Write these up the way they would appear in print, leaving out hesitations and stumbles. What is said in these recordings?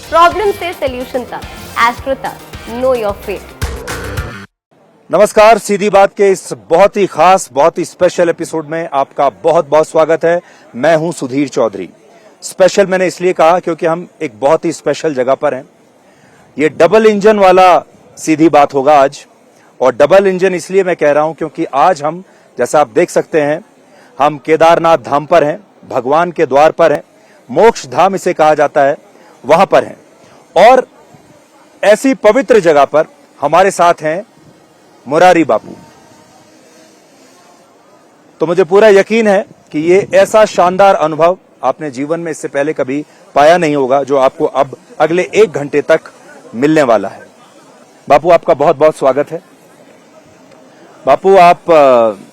Problem से solution तक, astro तक, नो योर फेट। नमस्कार, सीधी बात के इस बहुत ही खास, बहुत ही स्पेशल एपिसोड में आपका बहुत बहुत स्वागत है। मैं हूं सुधीर चौधरी। स्पेशल मैंने इसलिए कहा क्योंकि हम एक बहुत ही स्पेशल जगह पर हैं। ये डबल इंजन वाला सीधी बात होगा आज, और डबल इंजन इसलिए मैं कह रहा हूं क्योंकि आज हम, जैसा आप देख सकते हैं, हम केदारनाथ धाम पर हैं, भगवान के द्वार पर हैं, मोक्ष धाम इसे कहा जाता है, वहां पर हैं। और ऐसी पवित्र जगह पर हमारे साथ हैं मुरारी बापू। तो मुझे पूरा यकीन है कि ये ऐसा शानदार अनुभव आपने जीवन में इससे पहले कभी पाया नहीं होगा, जो आपको अब अगले 1 घंटे तक मिलने वाला है। बापू, आपका बहुत बहुत स्वागत है। बापू, आप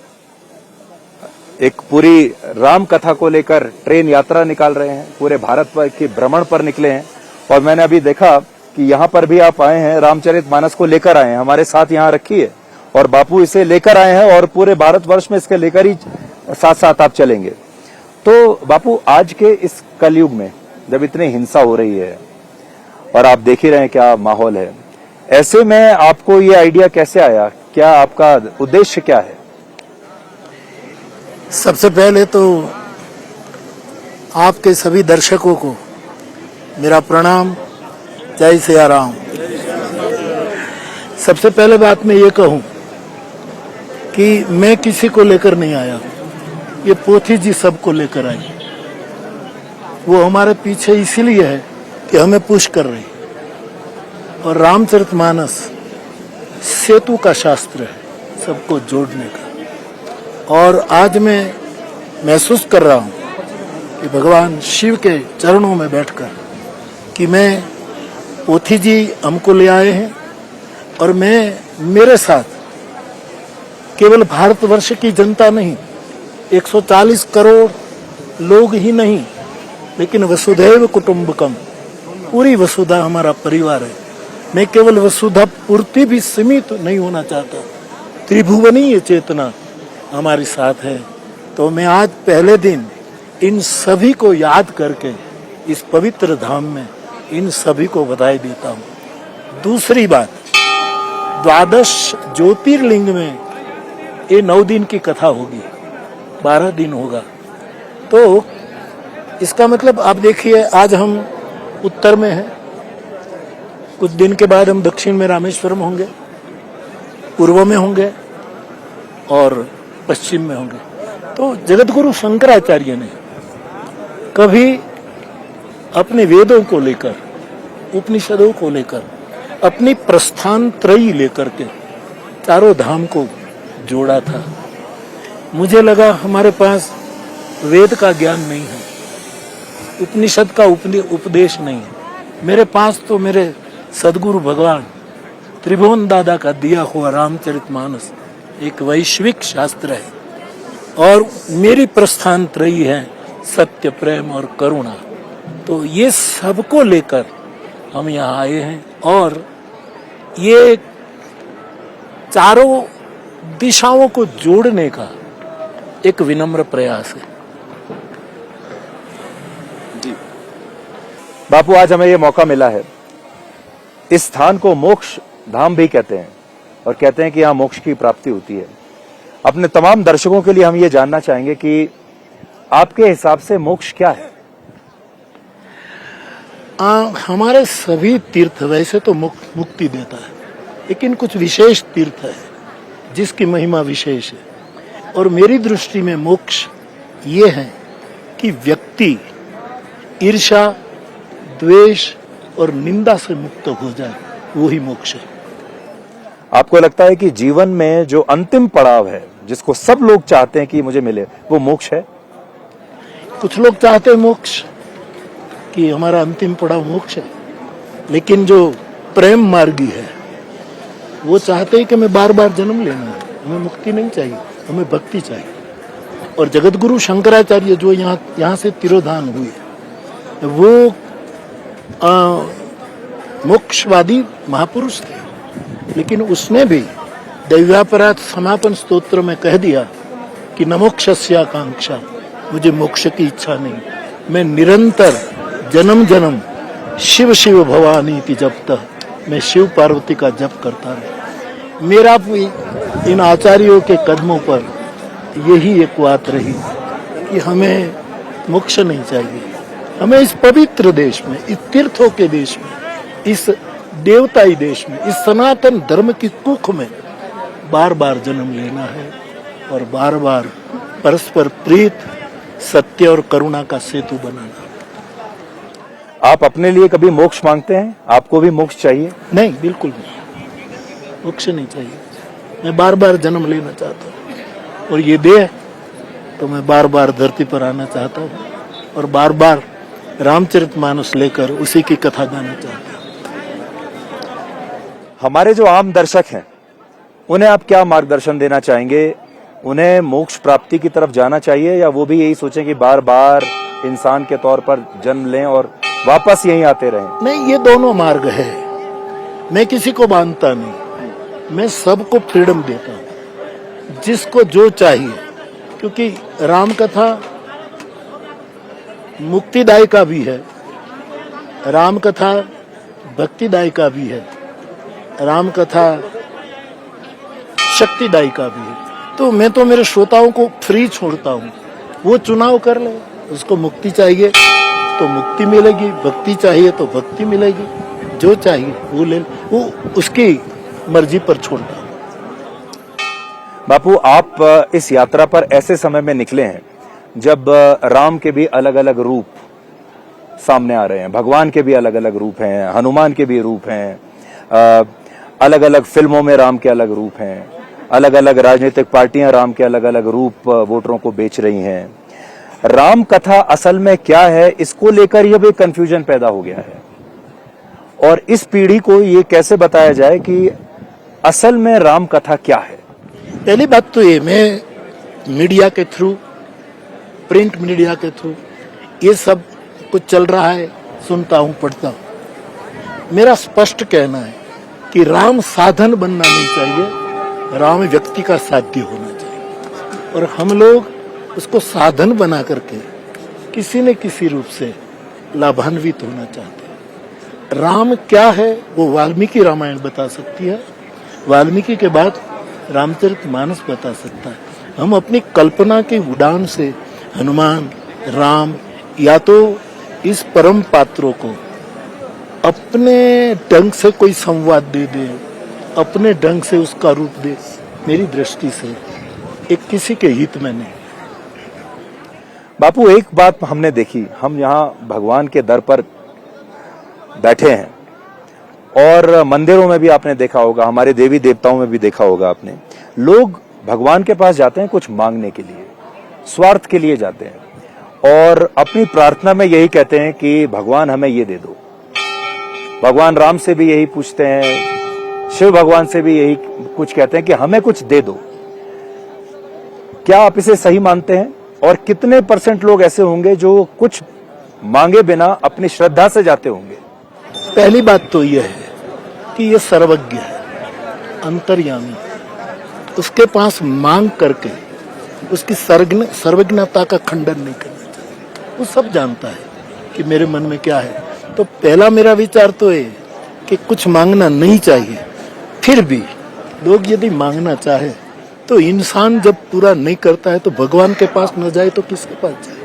एक पूरी राम कथा को लेकर ट्रेन यात्रा निकाल रहे हैं, पूरे भारत पर के भ्रमण पर निकले हैं, और मैंने अभी देखा कि यहाँ पर भी आप आए हैं, रामचरितमानस को लेकर आए हैं, हमारे साथ यहाँ रखी है, और बापू इसे लेकर आए हैं और पूरे भारतवर्ष में इसके लेकर ही साथ साथ आप चलेंगे। तो बापू, आज के इस कलयुग में जब इतनी हिंसा हो रही है और आप देख ही रहे हैं क्या माहौल है, ऐसे में आपको ये आइडिया कैसे आया? क्या आपका उद्देश्य क्या है? सबसे पहले तो आपके सभी दर्शकों को मेरा प्रणाम। जय सिया राम। सबसे पहले बात मैं ये कहूं कि मैं किसी को लेकर नहीं आया, ये पोथी जी सबको लेकर आई। वो हमारे पीछे इसीलिए है कि हमें पुश कर रही, और रामचरितमानस सेतु का शास्त्र है सबको जोड़ने का। और आज मैं महसूस कर रहा हूं कि भगवान शिव के चरणों में बैठकर कि मैं पोथी जी हमको ले आए हैं, और मैं मेरे साथ केवल भारतवर्ष की जनता नहीं, 140 करोड़ लोग ही नहीं, लेकिन वसुधैव कुटुंबकम, पूरी वसुधा हमारा परिवार है। मैं केवल वसुधा पूर्ति भी सीमित नहीं होना चाहता, त्रिभुवनीय चेतना हमारे साथ है। तो मैं आज पहले दिन इन सभी को याद करके इस पवित्र धाम में इन सभी को बधाई देता हूँ। दूसरी बात, 12 ज्योतिर्लिंग में ये 9 दिन की कथा होगी, 12 दिन होगा। तो इसका मतलब आप देखिए, आज हम उत्तर में हैं, कुछ दिन के बाद हम दक्षिण में रामेश्वरम होंगे, पूर्व में होंगे और पश्चिम में होंगे। तो जगतगुरु शंकराचार्य ने कभी अपने वेदों को लेकर, उपनिषदों को लेकर, अपनी प्रस्थान त्रयी लेकर के चारों धाम को जोड़ा था। मुझे लगा हमारे पास वेद का ज्ञान नहीं है, उपनिषद का उपदेश नहीं है। मेरे पास तो मेरे सदगुरु भगवान त्रिभुवन दादा का दिया हुआ रामचरितमानस एक वैश्विक शास्त्र है, और मेरी प्रस्थान त्रयी है सत्य, प्रेम और करुणा। तो ये सबको लेकर हम यहाँ आए हैं, और ये चारों दिशाओं को जोड़ने का एक विनम्र प्रयास है। जी बापू, आज हमें ये मौका मिला है। इस स्थान को मोक्ष धाम भी कहते हैं, और कहते हैं कि यहाँ मोक्ष की प्राप्ति होती है। अपने तमाम दर्शकों के लिए हम ये जानना चाहेंगे कि आपके हिसाब से मोक्ष क्या है? हमारे सभी तीर्थ वैसे तो मुक्ति देता है, लेकिन कुछ विशेष तीर्थ है जिसकी महिमा विशेष है। और मेरी दृष्टि में मोक्ष ये है कि व्यक्ति ईर्ष्या, द्वेष और निंदा से मुक्त हो जाए, वही मोक्ष है। आपको लगता है कि जीवन में जो अंतिम पड़ाव है, जिसको सब लोग चाहते हैं कि मुझे मिले, वो मोक्ष है? कुछ लोग चाहते हैं मोक्ष, कि हमारा अंतिम पड़ाव मोक्ष है, लेकिन जो प्रेम मार्गी है वो चाहते हैं कि मैं बार बार जन्म लेना है, हमें मुक्ति नहीं चाहिए, हमें भक्ति चाहिए। और जगतगुरु शंकराचार्य जो यहाँ से तिरोधान हुए, वो मोक्षवादी महापुरुष थे, लेकिन उसने भी दैव्यापराध समापन स्तोत्र में कह दिया कि न मोक्षस्य आकांक्षा, मुझे मोक्ष की इच्छा नहीं, मैं निरंतर जन्म जन्म शिव शिव भवानी की जपतः मैं शिव पार्वती का जप करता रहा। मेरा भी इन आचार्यों के कदमों पर यही एक बात रही कि हमें मोक्ष नहीं चाहिए, हमें इस पवित्र देश में, इस तीर्थों के देश में, इस देवताई देश में, इस सनातन धर्म की कुख में बार बार जन्म लेना है और बार बार परस्पर प्रीत, सत्य और करुणा का सेतु बनाना। आप अपने लिए कभी मोक्ष मांगते हैं? आपको भी मोक्ष चाहिए? नहीं, बिल्कुल नहीं, मोक्ष नहीं चाहिए। मैं बार बार जन्म लेना चाहता हूँ और ये देह तो मैं बार बार धरती पर आना चाहता हूँ और बार बार रामचरितमानस लेकर उसी की कथा गाना चाहता हूँ। हमारे जो आम दर्शक हैं उन्हें आप क्या मार्गदर्शन देना चाहेंगे? उन्हें मोक्ष प्राप्ति की तरफ जाना चाहिए या वो भी यही सोचें कि बार बार इंसान के तौर पर जन्म लें और वापस यहीं आते रहें? नहीं, ये दोनों मार्ग है। मैं किसी को बांधता नहीं, मैं सबको फ्रीडम देता हूँ, जिसको जो चाहिए, क्योंकि राम कथा मुक्तिदायी का भी है, राम कथा भक्तिदायी का भी है, राम कथा शक्तिदायी का भी है। तो मैं तो मेरे श्रोताओं को फ्री छोड़ता हूँ, वो चुनाव कर ले। उसको मुक्ति चाहिए तो मुक्ति मिलेगी, भक्ति चाहिए तो भक्ति मिलेगी, जो चाहिए वो ले, वो उसकी मर्जी पर छोड़ता हूँ। बापू, आप इस यात्रा पर ऐसे समय में निकले हैं जब राम के भी अलग अलग रूप सामने आ रहे हैं, भगवान के भी अलग अलग रूप हैं, हनुमान के भी रूप हैं, अलग अलग फिल्मों में राम के अलग रूप हैं, अलग अलग राजनीतिक पार्टियां राम के अलग अलग रूप वोटरों को बेच रही हैं। राम कथा असल में क्या है, इसको लेकर यह भी कंफ्यूजन पैदा हो गया है और इस पीढ़ी को ये कैसे बताया जाए कि असल में राम कथा क्या है? पहली बात तो ये, मैं मीडिया के थ्रू, प्रिंट मीडिया के थ्रू ये सब कुछ चल रहा है, सुनता हूँ, पढ़ता हूँ। मेरा स्पष्ट कहना है कि राम साधन बनना नहीं चाहिए, राम व्यक्ति का साध्य होना चाहिए और हम लोग उसको साधन बना करके किसी न किसी रूप से लाभान्वित होना चाहते हैं। राम क्या है वो वाल्मीकि रामायण बता सकती है, वाल्मीकि के बाद रामचरितमानस बता सकता है। हम अपनी कल्पना की उड़ान से हनुमान, राम या तो इस परम पात्रों को अपने ढंग से कोई संवाद दे दे, अपने ढंग से उसका रूप दे, मेरी दृष्टि से एक किसी के हित में नहीं। बापू, एक बात हमने देखी, हम यहाँ भगवान के दर पर बैठे हैं और मंदिरों में भी आपने देखा होगा, हमारे देवी देवताओं में भी देखा होगा आपने, लोग भगवान के पास जाते हैं कुछ मांगने के लिए, स्वार्थ के लिए जाते हैं और अपनी प्रार्थना में यही कहते हैं कि भगवान हमें ये दे दो। भगवान राम से भी यही पूछते हैं, शिव भगवान से भी यही कुछ कहते हैं कि हमें कुछ दे दो। क्या आप इसे सही मानते हैं और कितने % लोग ऐसे होंगे जो कुछ मांगे बिना अपनी श्रद्धा से जाते होंगे? पहली बात तो यह है कि ये सर्वज्ञ है, अंतर्यामी, उसके पास मांग करके उसकी सर्वज्ञता का खंडन नहीं करना चाहिए। वो सब जानता है कि मेरे मन में क्या है। तो पहला मेरा विचार तो है कि कुछ मांगना नहीं चाहिए। फिर भी लोग यदि मांगना चाहे तो इंसान जब पूरा नहीं करता है तो भगवान के पास न जाए तो किसके पास जाए?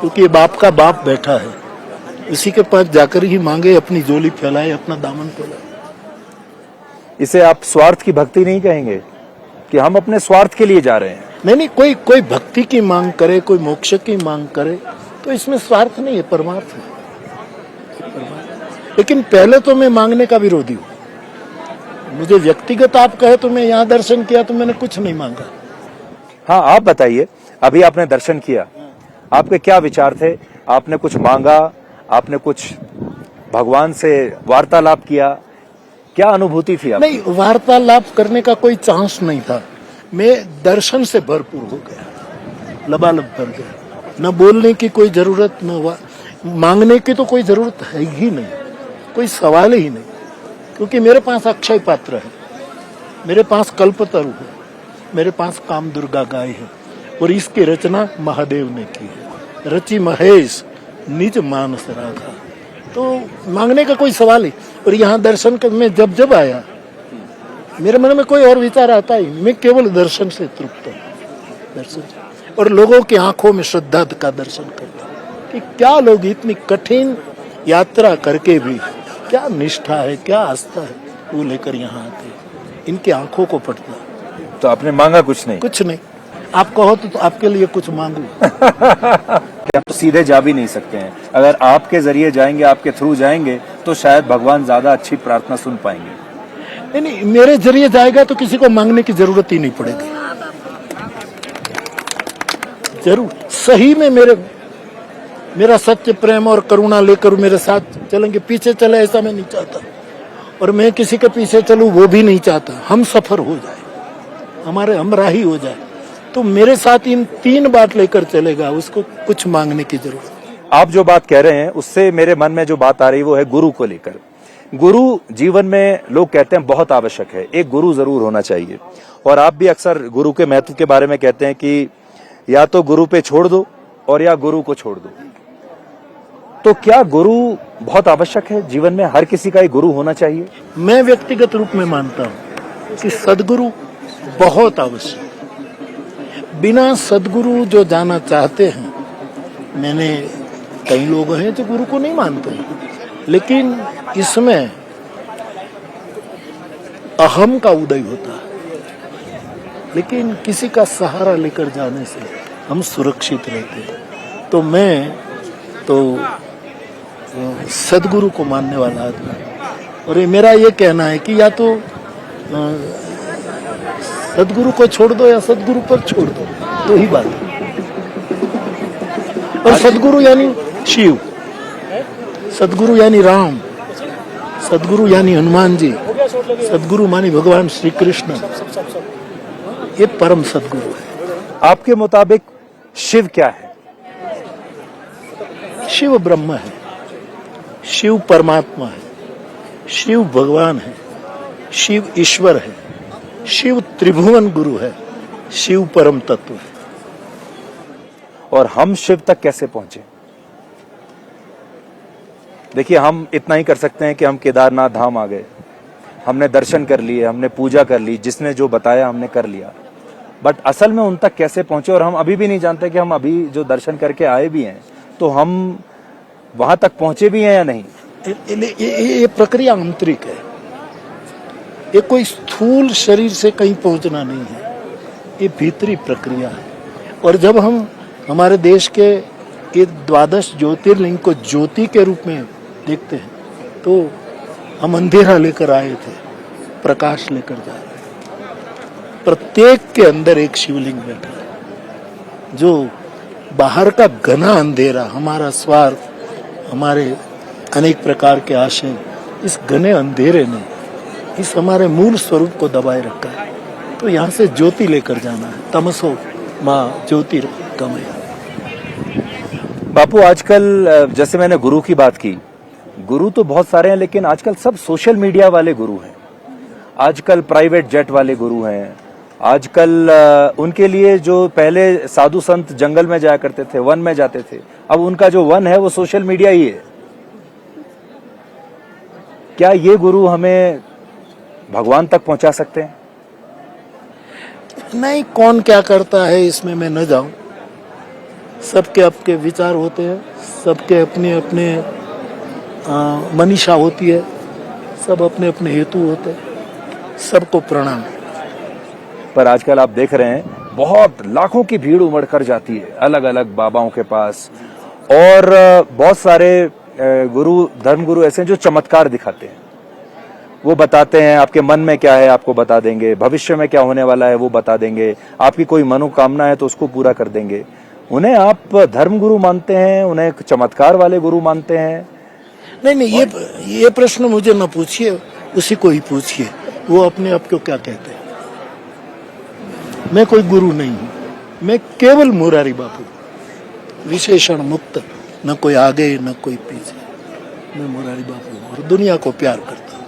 क्योंकि ये बाप का बाप बैठा है, उसी के पास जाकर ही मांगे, अपनी झोली फैलाए, अपना दामन फैलाए। इसे आप स्वार्थ की भक्ति नहीं कहेंगे कि हम अपने स्वार्थ के लिए जा रहे हैं? नहीं, कोई भक्ति की मांग करे, कोई मोक्ष की मांग करे तो इसमें स्वार्थ नहीं है, परमार्थ है। लेकिन पहले तो मैं मांगने का विरोधी हूँ। मुझे व्यक्तिगत आप कहे तो मैं यहाँ दर्शन किया तो मैंने कुछ नहीं मांगा। हाँ, आप बताइए, अभी आपने दर्शन किया, आपके क्या विचार थे? आपने कुछ मांगा, आपने कुछ भगवान से वार्तालाप किया, क्या अनुभूति थी आपकी? नहीं, वार्तालाप करने का कोई चांस नहीं था। मैं दर्शन से भरपूर हो गया, लबालब भर गया। न बोलने की कोई जरूरत, न मांगने की तो कोई जरूरत है ही नहीं, कोई सवाल ही नहीं, क्योंकि मेरे पास अक्षय पात्र है, मेरे पास कल्पतरु है, मेरे पास काम दुर्गा गाय है और इसकी रचना महादेव ने की है। रचि महेश निज मानस राखा, तो मांगने का कोई सवाल ही। और यहाँ दर्शन कर मैं जब आया, मेरे मन में कोई और विचार आता ही, मैं केवल दर्शन से तृप्त हूँ, दर्शन से। और लोगों की आंखों में श्रद्धा का दर्शन करता हूँ कि क्या लोग इतनी कठिन यात्रा करके भी क्या निष्ठा है, क्या आस्था है, वो लेकर यहाँ आते हैं। इनकी आंखों को पड़ता। तो आपने मांगा कुछ नहीं? कुछ नहीं। आप कहो तो आपके लिए कुछ मांगू। आप तो सीधे जा भी नहीं सकते हैं। अगर आपके जरिए जाएंगे, आपके थ्रू जाएंगे, तो शायद भगवान ज्यादा अच्छी प्रार्थना सुन पाएंगे। नहीं, मेरे जरिए जाएगा तो किसी को मांगने की जरूरत ही नहीं पड़ेगी। जरूर सही में मेरा सत्य प्रेम और करुणा लेकर मेरे साथ चलेंगे। पीछे चले ऐसा मैं नहीं चाहता, और मैं किसी के पीछे चलूं वो भी नहीं चाहता। हम सफर हो जाए, हमारे हमराही हो जाए, तो मेरे साथ इन 3 बात लेकर चलेगा, उसको कुछ मांगने की जरूरत नहीं। आप जो बात कह रहे हैं उससे मेरे मन में जो बात आ रही वो है गुरु को लेकर। गुरु जीवन में लोग कहते हैं बहुत आवश्यक है, एक गुरु जरूर होना चाहिए। और आप भी अक्सर गुरु के महत्व के बारे में कहते हैं कि या तो गुरु पे छोड़ दो और या गुरु को छोड़ दो। तो क्या गुरु बहुत आवश्यक है जीवन में? हर किसी का एक गुरु होना चाहिए? मैं व्यक्तिगत रूप में मानता हूँ कि सदगुरु बहुत आवश्यक है। बिना सदगुरु जो जाना चाहते हैं, मैंने कई लोग हैं जो गुरु को नहीं मानते हैं, लेकिन इसमें अहम का उदय होता है। लेकिन किसी का सहारा लेकर जाने से हम सुरक्षित रहते हैं। तो मैं तो सदगुरु को मानने वाला आदमी। और ये मेरा ये कहना है कि या तो सदगुरु को छोड़ दो या सदगुरु पर छोड़ दो, दो ही बात है। और सदगुरु यानी शिव, सदगुरु यानी राम, सदगुरु यानी हनुमान जी, सदगुरु मानी भगवान श्री कृष्ण। ये परम सदगुरु है। आपके मुताबिक शिव क्या है? शिव ब्रह्म है, शिव परमात्मा है, शिव भगवान है, शिव ईश्वर है, शिव त्रिभुवन गुरु है, शिव परम तत्व है। और हम शिव तक कैसे पहुंचे? देखिए, हम इतना ही कर सकते हैं कि हम केदारनाथ धाम आ गए, हमने दर्शन कर लिए, हमने पूजा कर ली, जिसने जो बताया हमने कर लिया। बट असल में उन तक कैसे पहुंचे, और हम अभी भी नहीं जानते कि हम अभी जो दर्शन करके आए भी हैं तो हम वहां तक पहुंचे भी हैं या नहीं। ये प्रक्रिया आंतरिक है। ये कोई स्थूल शरीर से कहीं पहुंचना नहीं है, ये भीतरी प्रक्रिया है। और जब हम हमारे देश के ये 12 ज्योतिर्लिंग को ज्योति के रूप में देखते हैं, तो हम अंधेरा लेकर आए थे, प्रकाश लेकर जा रहे हैं। प्रत्येक के अंदर एक शिवलिंग बैठा है। जो बाहर का घना अंधेरा, हमारा स्वार्थ, हमारे अनेक प्रकार के आशय, इस घने अंधेरे ने इस हमारे मूल स्वरूप को दबाए रखा है। तो यहाँ से ज्योति लेकर जाना है। तमसो माँ ज्योतिर्गमय। बापू, आजकल जैसे मैंने गुरु की बात की, गुरु तो बहुत सारे हैं, लेकिन आजकल सब सोशल मीडिया वाले गुरु हैं। आजकल प्राइवेट जेट वाले गुरु हैं। आजकल उनके लिए जो पहले साधु संत जंगल में जाया करते थे, वन में जाते थे, अब उनका जो वन है वो सोशल मीडिया ही है। क्या ये गुरु हमें भगवान तक पहुंचा सकते हैं? नहीं, कौन क्या करता है इसमें मैं न जाऊं। सबके अपने विचार होते हैं, सबके अपने अपने मनीषा होती है, सब अपने अपने हेतु होते हैं। सबको प्रणाम। पर आजकल आप देख रहे हैं बहुत लाखों की भीड़ उमड़ कर जाती है अलग अलग बाबाओं के पास, और बहुत सारे गुरु, धर्म गुरु ऐसे हैं जो चमत्कार दिखाते हैं। वो बताते हैं आपके मन में क्या है आपको बता देंगे, भविष्य में क्या होने वाला है वो बता देंगे, आपकी कोई मनोकामना है तो उसको पूरा कर देंगे। उन्हें आप धर्म गुरु मानते हैं, उन्हें चमत्कार वाले गुरु मानते हैं? नहीं, ये प्रश्न मुझे न पूछिए, उसी को ही पूछिए, वो अपने आप को क्या कहते हैं। मैं कोई गुरु नहीं हूं, मैं केवल मुरारी बापू, विशेषण मुक्त, न कोई आगे न कोई पीछे। मैं मुरारी बापू हूं और दुनिया को प्यार करता हूं।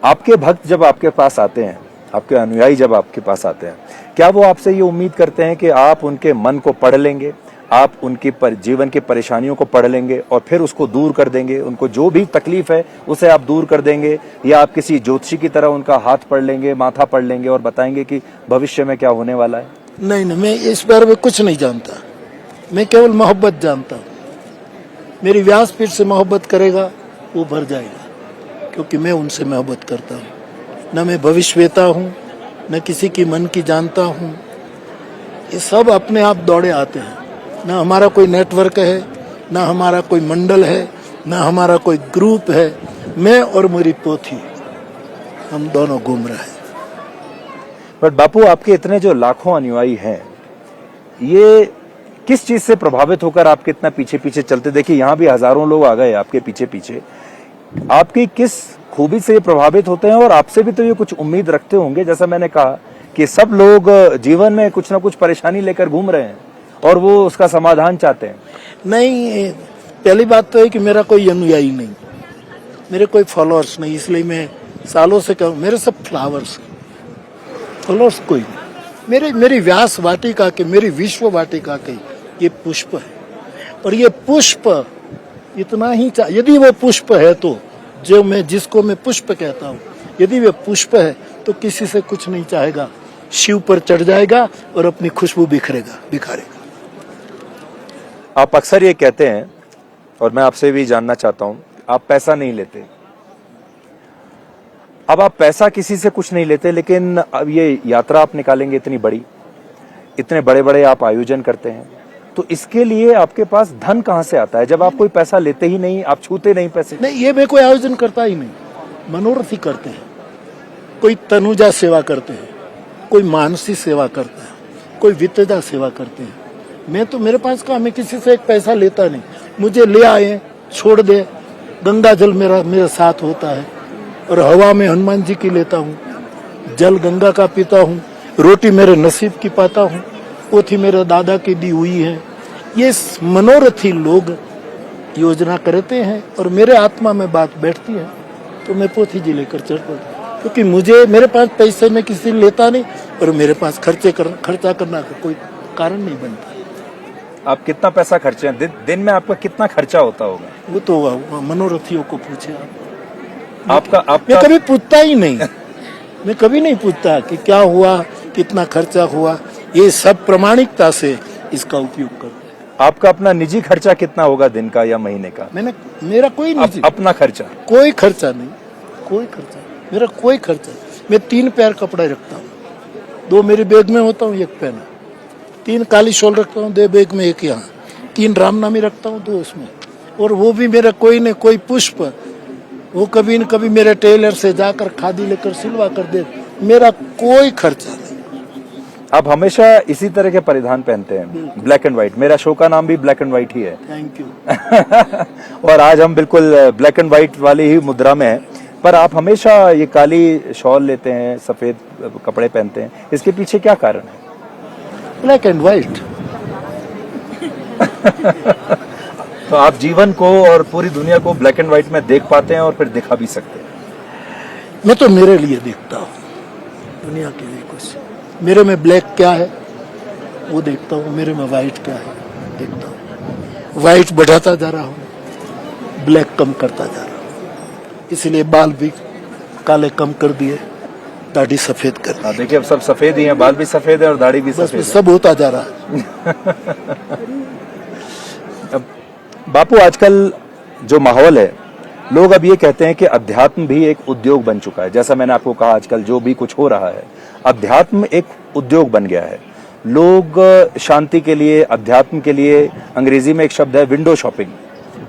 आपके भक्त जब आपके पास आते हैं, आपके अनुयायी जब आपके पास आते हैं, क्या वो आपसे ये उम्मीद करते हैं कि आप उनके मन को पढ़ लेंगे, आप उनकी जीवन की परेशानियों को पढ़ लेंगे और फिर उसको दूर कर देंगे, उनको जो भी तकलीफ है उसे आप दूर कर देंगे, या आप किसी ज्योतिषी की तरह उनका हाथ पढ़ लेंगे, माथा पढ़ लेंगे और बताएंगे कि भविष्य में क्या होने वाला है? नहीं, मैं इस बारे में कुछ नहीं जानता। मैं केवल मोहब्बत जानता हूँ। मेरी व्यासपीठ से मोहब्बत करेगा वो भर जाएगा, क्योंकि मैं उनसे मोहब्बत करता हूँ। न मैं भविष्यवेता हूँ, न किसी की मन की जानता हूँ। ये सब अपने आप दौड़े आते हैं। न हमारा कोई नेटवर्क है, न हमारा कोई मंडल है, न हमारा कोई ग्रुप है। मैं और मेरी पोथी, हम दोनों घूम रहे हैं। बट बापू, आपके इतने जो लाखों अनुयायी हैं, ये किस चीज से प्रभावित होकर आपके इतना पीछे पीछे चलते? देखिए, यहाँ भी हजारों लोग आ गए आपके पीछे पीछे। आपकी किस खूबी से ये प्रभावित होते हैं? और आपसे भी तो ये कुछ उम्मीद रखते होंगे। जैसा मैंने कहा कि सब लोग जीवन में कुछ ना कुछ परेशानी लेकर घूम रहे हैं और वो उसका समाधान चाहते हैं। नहीं, पहली बात तो है कि मेरा कोई अनुयायी नहीं, मेरे कोई फॉलोअर्स नहीं, इसलिए मैं सालों से कहूँ मेरे सब फ्लावर्स, फॉलोअर्स कोई नहीं। मेरी व्यास वाटिका के, मेरी विश्व वाटिका के ये पुष्प है, और ये पुष्प इतना ही यदि वो पुष्प है तो जो मैं जिसको मैं पुष्प कहता हूँ, यदि वे पुष्प है तो किसी से कुछ नहीं चाहेगा, शिव पर चढ़ जाएगा और अपनी खुशबू बिखारेगा। आप अक्सर ये कहते हैं, और मैं आपसे भी जानना चाहता हूं, आप पैसा नहीं लेते। अब आप पैसा किसी से कुछ नहीं लेते, लेकिन अब ये यात्रा आप निकालेंगे इतनी बड़ी, इतने बड़े बड़े आप आयोजन करते हैं, तो इसके लिए आपके पास धन कहां से आता है जब आप कोई पैसा लेते ही नहीं, आप छूते नहीं पैसे? नहीं, ये मैं कोई आयोजन करता ही नहीं, मनोरथ ही करते हैं। कोई तनुजा सेवा करते हैं, कोई मानसी सेवा करता है, कोई वित्तजा सेवा करते हैं। मैं तो, मेरे पास का, मैं किसी से एक पैसा लेता नहीं। मुझे ले आए, छोड़ दे। गंगा जल मेरे साथ होता है, और हवा में हनुमान जी की लेता हूँ, जल गंगा का पीता हूँ, रोटी मेरे नसीब की पाता हूँ, पोथी मेरे दादा की दी हुई है। ये मनोरथी लोग योजना करते हैं और मेरे आत्मा में बात बैठती है, तो मैं पोथी जी लेकर चढ़ पड़ता, क्योंकि मेरे पास पैसे में किसी लेता नहीं, और मेरे पास खर्चा करना का कोई कारण नहीं बनता। आप कितना पैसा खर्चे हैं दिन में? आपका कितना खर्चा होता होगा? वो तो मनोरथियों को पूछे आप। आपका मैं कभी पूछता ही नहीं। मैं कभी नहीं पूछता कि क्या हुआ, कितना खर्चा हुआ। ये सब प्रामाणिकता से इसका उपयोग करते हैं। आपका अपना निजी खर्चा कितना होगा दिन का या महीने का? मेरा कोई निजी अपना खर्चा? कोई खर्चा नहीं, कोई खर्चा, मेरा कोई खर्चा। मैं 3 पेयर कपड़े रखता हूँ, 2 मेरे बैग में होता हूँ, 1 पहना, 3 काली शॉल रखता हूँ, 2 बैग में, 1 यहाँ, 3 रामनामी रखता हूँ, 2 उसमें। और वो भी मेरा कोई न कोई पुष्प, वो कभी न कभी मेरे टेलर से जाकर खादी लेकर सिलवा कर दे। मेरा कोई खर्चा नहीं। आप हमेशा इसी तरह के परिधान पहनते हैं, ब्लैक एंड व्हाइट। मेरा शो का नाम भी ब्लैक एंड व्हाइट ही है। Thank you. और आज हम बिल्कुल ब्लैक एंड व्हाइट वाली ही मुद्रा में हैं, पर आप हमेशा ये काली शॉल लेते हैं, सफेद कपड़े पहनते हैं, इसके पीछे क्या कारण है? Black and white. तो आप जीवन को और पूरी दुनिया को ब्लैक एंड व्हाइट में देख पाते हैं और फिर दिखा भी सकते हैं। मैं तो मेरे लिए देखता हूँ, दुनिया के लिए कुछ। मेरे में ब्लैक क्या है वो देखता हूँ, मेरे में व्हाइट क्या है देखता हूँ। व्हाइट बढ़ाता जा रहा हूँ, ब्लैक कम करता जा रहा हूँ। इसलिए बाल भी काले कम कर दिए, दाढ़ी सफेद कर दी। देखिए, अब सब सफेद ही हैं, बाल भी सफेद है और दाढ़ी भी सफेद है। सब होता जा रहा है। बापू, आजकल जो माहौल है, लोग अब ये कहते हैं कि अध्यात्म भी एक उद्योग बन चुका है। जैसा मैंने आपको कहा, आजकल जो भी कुछ हो रहा है, अध्यात्म एक उद्योग बन गया है। लोग शांति के लिए, अध्यात्म के लिए, अंग्रेजी में एक शब्द है विंडो शॉपिंग,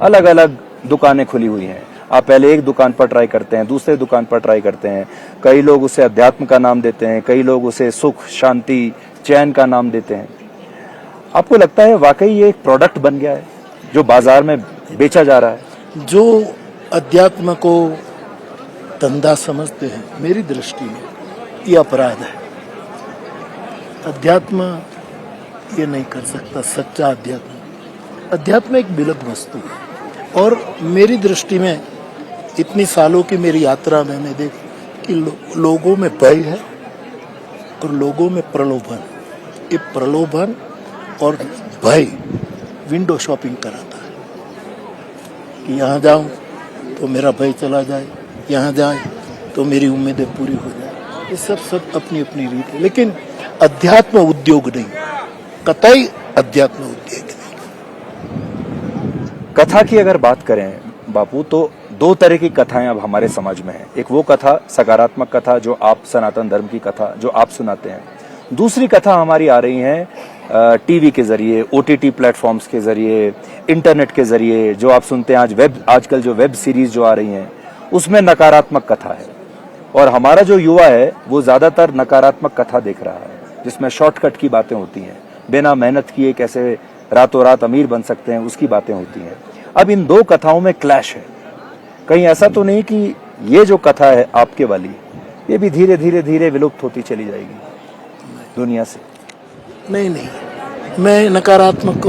अलग अलग दुकानें खुली हुई हैं। आप पहले एक दुकान पर ट्राई करते हैं, दूसरे दुकान पर ट्राई करते हैं। कई लोग उसे अध्यात्म का नाम देते हैं, कई लोग उसे सुख, शांति, चैन का नाम देते हैं। आपको लगता है वाकई ये एक प्रोडक्ट बन गया है जो बाजार में बेचा जा रहा है? जो अध्यात्म को धंधा समझते हैं, मेरी दृष्टि में ये अपराध है। अध्यात्म ये नहीं कर सकता, सच्चा अध्यात्म। अध्यात्म एक विलग वस्तु है, और मेरी दृष्टि में इतनी सालों की मेरी यात्रा मैंने देखी कि लोगों में भय है और लोगों में प्रलोभन। ये प्रलोभन और भय विंडो शॉपिंग कराता है कि यहाँ जाऊं तो मेरा भय चला जाए, यहाँ जाए तो मेरी उम्मीदें पूरी हो जाए। ये सब अपनी अपनी रीत है, लेकिन अध्यात्म उद्योग नहीं, कतई अध्यात्म उद्योग नहीं। कथा की अगर बात करें बापू, तो दो तरह की कथाएं अब हमारे समाज में है। एक वो कथा, सकारात्मक कथा, जो आप सनातन धर्म की कथा जो आप सुनाते हैं। दूसरी कथा हमारी आ रही है टीवी के जरिए, ओटीटी प्लेटफॉर्म्स के जरिए, इंटरनेट के जरिए, जो आप सुनते हैं आजकल जो वेब सीरीज जो आ रही हैं, उसमें नकारात्मक कथा है। और हमारा जो युवा है वो ज्यादातर नकारात्मक कथा देख रहा है, जिसमें शॉर्टकट की बातें होती हैं, बिना मेहनत किए कैसे रातों रात अमीर बन सकते हैं, उसकी बातें होती हैं। अब इन दो कथाओं में क्लैश है। कहीं ऐसा तो नहीं कि ये जो कथा है आपके वाली, ये भी धीरे धीरे धीरे विलुप्त होती चली जाएगी दुनिया से? नहीं, मैं नकारात्मक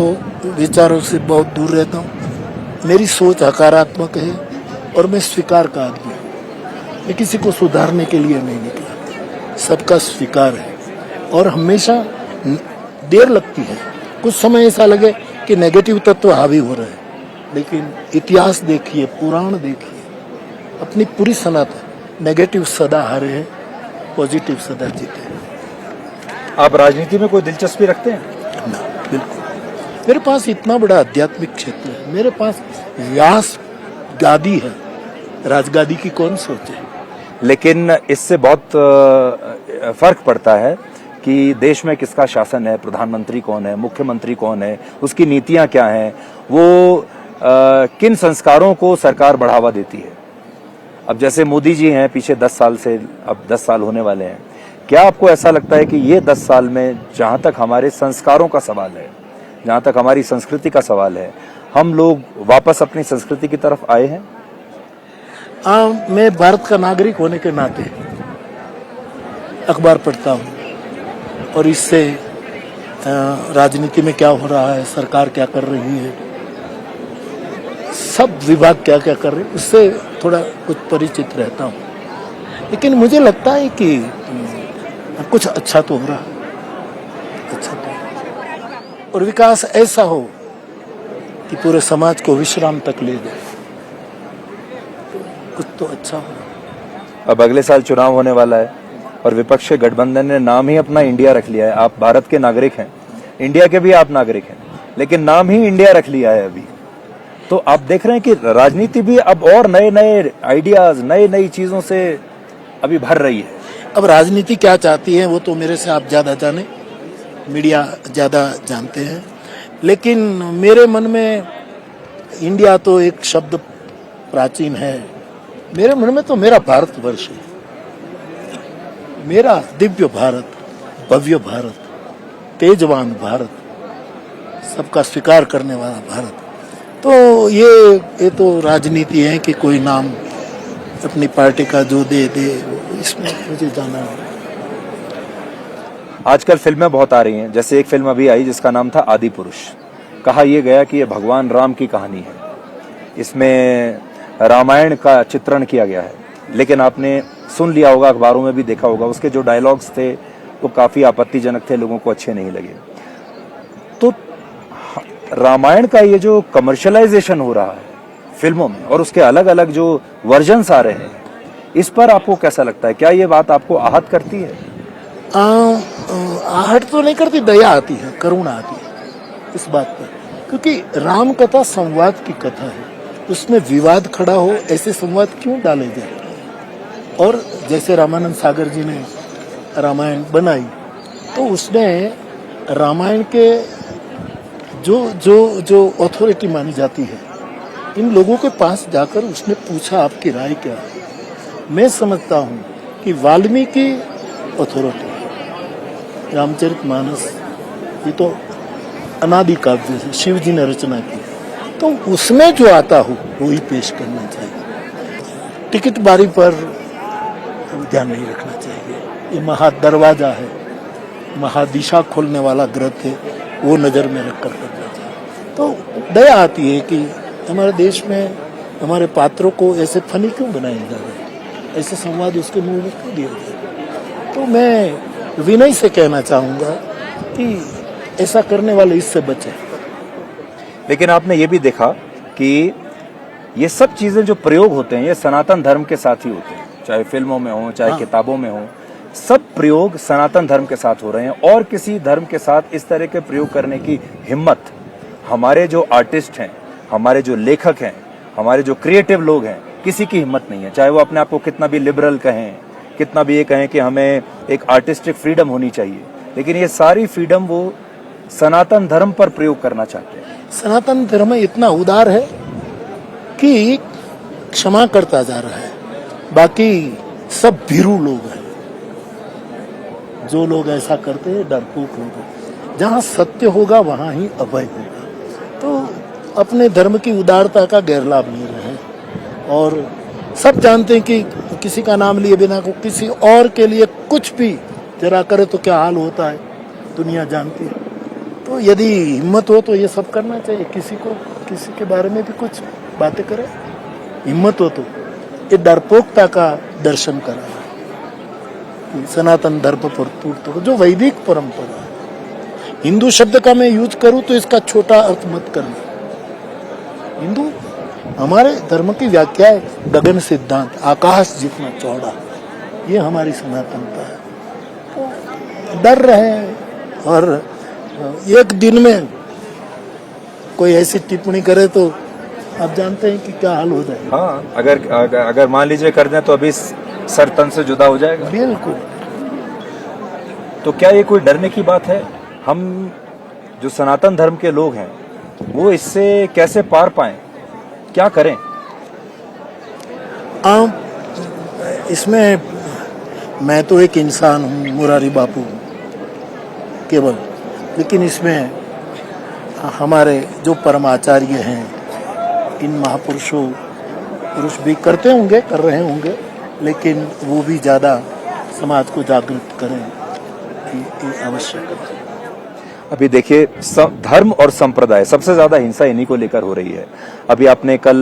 विचारों से बहुत दूर रहता हूँ। मेरी सोच हकारात्मक है और मैं स्वीकार का आदमी हूँ। मैं किसी को सुधारने के लिए नहीं निकला, सबका स्वीकार है। और हमेशा देर लगती है, कुछ समय ऐसा लगे कि नेगेटिव तत्व हावी हो रहे हैं, लेकिन इतिहास देखिए, पुराण देखिए, अपनी पूरी सनातन नेगेटिव सदा हारे हैं, पॉजिटिव सदा जीते हैं। आप राजनीति में कोई दिलचस्पी रखते हैं? ना, बिल्कुल। मेरे पास इतना बड़ा आध्यात्मिक क्षेत्र है, मेरे पास व्यास गादी है, राजगादी की कौन सोचे। लेकिन इससे बहुत फर्क पड़ता है कि देश में किसका शासन है, प्रधानमंत्री कौन है, मुख्यमंत्री कौन है, उसकी नीतियां क्या हैं, वो किन संस्कारों को सरकार बढ़ावा देती है। अब जैसे मोदी जी हैं पीछे 10 साल से, अब 10 साल होने वाले हैं, क्या आपको ऐसा लगता है कि ये 10 साल में जहां तक हमारे संस्कारों का सवाल है, जहां तक हमारी संस्कृति का सवाल है, हम लोग वापस अपनी संस्कृति की तरफ आए हैं? मैं भारत का नागरिक होने के नाते अखबार पढ़ता हूँ और इससे राजनीति में क्या हो रहा है, सरकार क्या कर रही है, सब विभाग क्या क्या कर रहे हैं, उससे थोड़ा कुछ परिचित रहता हूँ। लेकिन मुझे लगता है कि कुछ अच्छा तो हो रहा है, अच्छा तो, और विकास ऐसा हो कि पूरे समाज को विश्राम तक ले जाए, कुछ तो अच्छा हो। अब अगले साल चुनाव होने वाला है और विपक्ष के गठबंधन ने नाम ही अपना इंडिया रख लिया है। आप भारत के नागरिक हैं, इंडिया के भी आप नागरिक हैं, लेकिन नाम ही इंडिया रख लिया है अभी। तो आप देख रहे हैं कि राजनीति भी अब और नए नए आइडियाज, नई नई चीजों से अभी भर रही है। अब राजनीति क्या चाहती है वो तो मेरे से आप ज्यादा जाने, मीडिया ज्यादा जानते हैं, लेकिन मेरे मन में इंडिया तो एक शब्द प्राचीन है। मेरे मन में तो मेरा भारतवर्ष है, मेरा दिव्य भारत, भव्य भारत, तेजवान भारत, सबका स्वीकार करने वाला भारत। तो ये तो राजनीति है कि कोई नाम अपनी पार्टी का जो दे, इसमें मुझे जाना है। आजकल फिल्में बहुत आ रही हैं, जैसे एक फिल्म अभी आई जिसका नाम था आदि पुरुष। कहा यह गया कि ये भगवान राम की कहानी है, इसमें रामायण का चित्रण किया गया है, लेकिन आपने सुन लिया होगा, अखबारों में भी देखा होगा, उसके जो डायलॉग्स थे वो काफी आपत्तिजनक थे, लोगों को अच्छे नहीं लगे। तो रामायण का ये जो कमर्शियलाइजेशन हो रहा है फिल्मों में और उसके अलग अलग जो वर्जन्स आ रहे हैं, इस पर आपको कैसा लगता है? क्या ये बात आपको आहत करती है? आहट तो नहीं करती, दया आती है, करुणा आती है इस बात पर, क्योंकि राम कथा संवाद की कथा है, उसमें विवाद खड़ा हो ऐसे संवाद क्यों डाले जाए। और जैसे रामानंद सागर जी ने रामायण बनाई तो उसने रामायण के जो अथॉरिटी मानी जाती है, इन लोगों के पास जाकर उसने पूछा आपकी राय क्या है। मैं समझता हूँ कि वाल्मीकि अथॉरिटी, रामचरितमानस ये तो अनादि काव्य है, शिव जी ने रचना की, तो उसमें जो आता हो वो ही पेश करना चाहिए। टिकट बारी पर ध्यान नहीं रखना चाहिए। ये महादरवाजा है, महादिशा खोलने वाला ग्रंथ है, वो नजर में रखकर करना चाहिए। तो दया आती है कि हमारे देश में हमारे पात्रों को ऐसे फनी क्यों बनाया जा रहा है, ऐसे संवाद उसके मुंह में क्यों दिया जाए। तो मैं विनय से कहना चाहूंगा कि ऐसा करने वाले इससे बचे। लेकिन आपने ये भी देखा कि ये सब चीजें जो प्रयोग होते हैं ये सनातन धर्म के साथ ही होते हैं, चाहे फिल्मों में हो, चाहे किताबों में हो, सब प्रयोग सनातन धर्म के साथ हो रहे हैं। और किसी धर्म के साथ इस तरह के प्रयोग करने की हिम्मत हमारे जो आर्टिस्ट हैं, हमारे जो लेखक हैं, हमारे जो क्रिएटिव लोग हैं, किसी की हिम्मत नहीं है। चाहे वो अपने आप को कितना भी लिबरल कहें, कितना भी ये कहें कि हमें एक आर्टिस्टिक फ्रीडम होनी चाहिए, लेकिन ये सारी फ्रीडम वो सनातन धर्म पर प्रयोग करना चाहते हैं। सनातन धर्म इतना उदार है कि क्षमा करता जा रहा है। बाकी सब भीरू लोग हैं, जो लोग ऐसा करते हैं डरपोक लोग हैं। जहाँ सत्य होगा वहाँ ही अभय होगा। तो अपने धर्म की उदारता का गैरलाभ ले रहे हैं और सब जानते हैं कि किसी का नाम लिए बिना को किसी और के लिए कुछ भी जरा करे तो क्या हाल होता है, दुनिया जानती है। तो यदि हिम्मत हो तो ये सब करना चाहिए। किसी के बारे में भी कुछ बातें करे, हिम्मत हो तो ये डरपोकता का दर्शन करा है। सनातन धर्म पर टूट जो वैदिक परंपरा है। हिंदू शब्द का मैं यूज करूं तो इसका छोटा अर्थ मत करना। हिंदू हमारे धर्म की व्याख्या है गगन सिद्धांत, आकाश जितना चौड़ा, ये हमारी सनातनता है। तो डर रहे हैं और एक दिन में कोई ऐसी टिप्पणी करे तो आप जानते हैं कि क्या हाल हो जाएगा। हाँ, अगर मान लीजिए कर दें तो अभी सर तन से जुदा हो जाएगा। बिल्कुल। तो क्या ये कोई डरने की बात है? हम जो सनातन धर्म के लोग हैं वो इससे कैसे पार पाएं, क्या करें? इसमें मैं तो एक इंसान हूँ, मुरारी बापू केवल, लेकिन इसमें हमारे जो परमाचार्य हैं, इन पुरुष भी करते होंगे, कर रहे होंगे, लेकिन वो भी ज़्यादा समाज को जागरूक करें कि आवश्यक है। अभी देखिए धर्म और संप्रदाय, सबसे ज्यादा हिंसा इन्हीं को लेकर हो रही है। अभी आपने कल